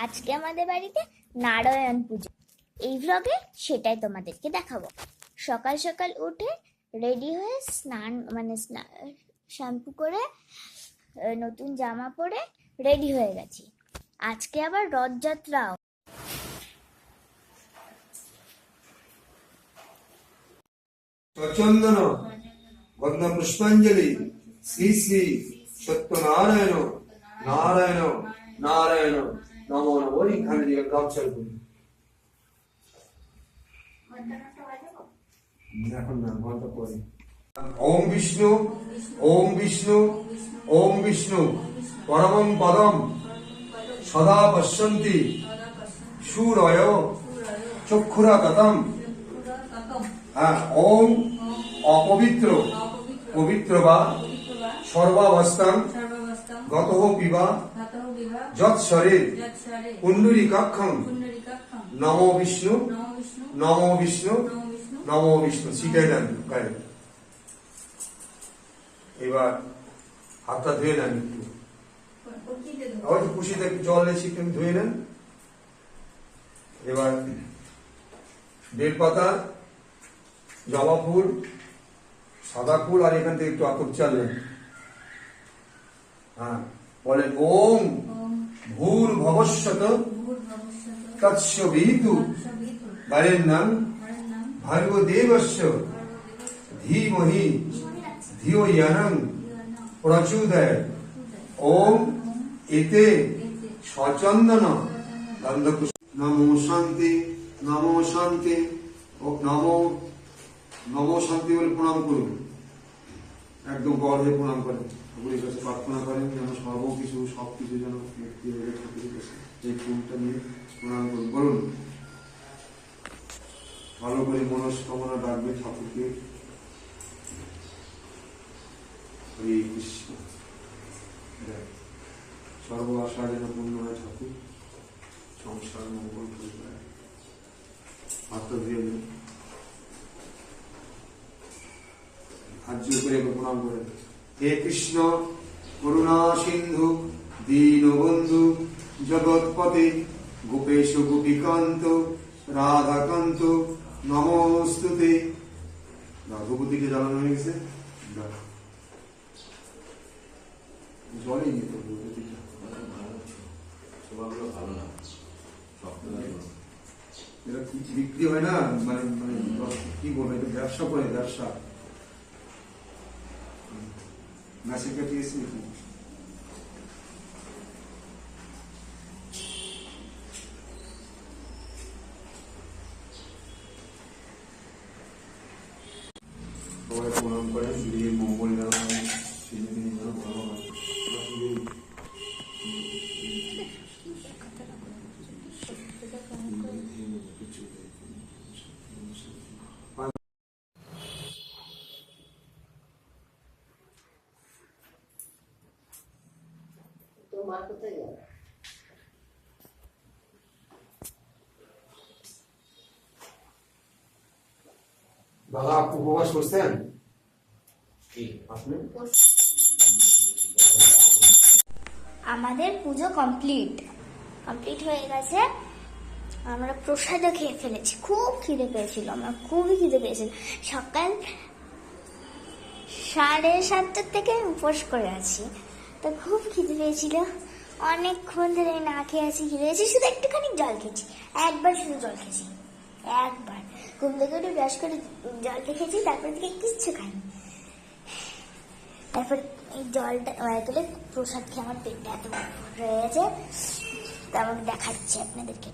আজকে আমাদের বাড়িতে নারায়ণ পুজো। এই ভ্লগে সেটাই তোমাদেরকে দেখাবো। সকাল সকাল উঠে রেডি হয়ে শ্যাম্পু করে নতুন জামা পরে রেডি হয়ে গেছি। আজকে আবার রথযাত্রাও। চন্দন গন্ধ পুষ্পাঞ্জলি শ্রী শ্রী সত্যনারায়ণ নারায়ণ নারায়ণ নমো নমো। এখানে দিয়ে কাপচার করি এখন না ঘন্টা পরে। ওম বিষ্ণু ওম বিষ্ণু ওম বিষ্ণু পরমং পদম সদা পশ্যন্তি সুরয় চক্ষুরা কথম। ওম অপবিত্র পবিত্র বা সর্বাবস্থান গত পিবা যৎসরে পুণ্ডরীকাক্ষং নমো বিষ্ণু নমো বিষ্ণু নমো বিষ্ণু। শিখাই দেন গায়ে। এবার হাতটা ধুয়ে নেন, একটু খুশিতে জল শিখে ধুয়ে নেন। এবার বেলপাতা, জবা ফুল, সাদা ফুল আর এখান থেকে একটু আতপ চালেন। বলেন ওম ভূর ভবস্যত তৎসবিতু বরেণ্যং ভর্গো দেবস্য ধীমহি ধিয়ো ইয়ং প্রচোদয়াৎ। ওম এতে সচন্দন গন্ধপুষ্প। নমো শান্তি নমো শান্তি নমো নমো শান্তি বলে প্রণাম করুন। একদম গর্বে প্রণাম করেন, ঠাকুরের কাছে প্রার্থনা করেন যেন সর্বকিছু সবকিছু যেন ঠাকুরের কাছে এই ফুলটা নিয়ে প্রণাম করুন। বলুন ভালো করে মনস্কামনা ডাকবে ঠাকুরকে। হরে কৃষ্ণ। সর্ব আশা যেন পূর্ণ হয় ঠাকুর, সংসার মঙ্গল করবে। হাতটা ধুয়ে নেন, হাত জোর করে প্রণাম করেন। হে কৃষ্ণ করুণা সিন্ধু দীনবন্ধু জগৎপতে গোপেশ গোপীকান্ত রাধাকান্ত নমস্তুতে। রঘুপতিকে জানানো হয়ে গেছে, জলই নিত এটা বিক্রি হয় না, মানে মানে কি বলবো, এটা ব্যবসা করে, ব্যবসা। মেসেজ কাটিয়েছি সবাই প্রণাম করেন। গৃহের মঙ্গল যেন হয়, সেদিন যেন ভালো হয়। তোমার কোথায় গেল? দাদা উপবাস করছেন আপনি? আমাদের পুজো কমপ্লিট হয়ে গেছে। আমরা প্রসাদও খেয়ে ফেলেছি। খুব খিদে পেয়েছিল, আমার খুবই খিদে পেয়েছিল। সকাল 7:30 থেকে উপোস করে আছি, তো খুব খিদে পেয়েছিল। অনেকক্ষণ ধরে না খেয়ে আছি, খিদে পেয়েছি। শুধু একটুখানি জল খেয়েছি, একবার শুধু জল খেয়েছি, একবার ঘুম থেকে উঠে ব্রাশ করে জলটা খেয়েছি। তারপর থেকে কিচ্ছু খাইনি। তারপর এই জলটা তুলে প্রসাদ খেয়ে আমার পেটটা এত হয়ে গেছে। তা আমাকে দেখাচ্ছি আপনাদেরকে।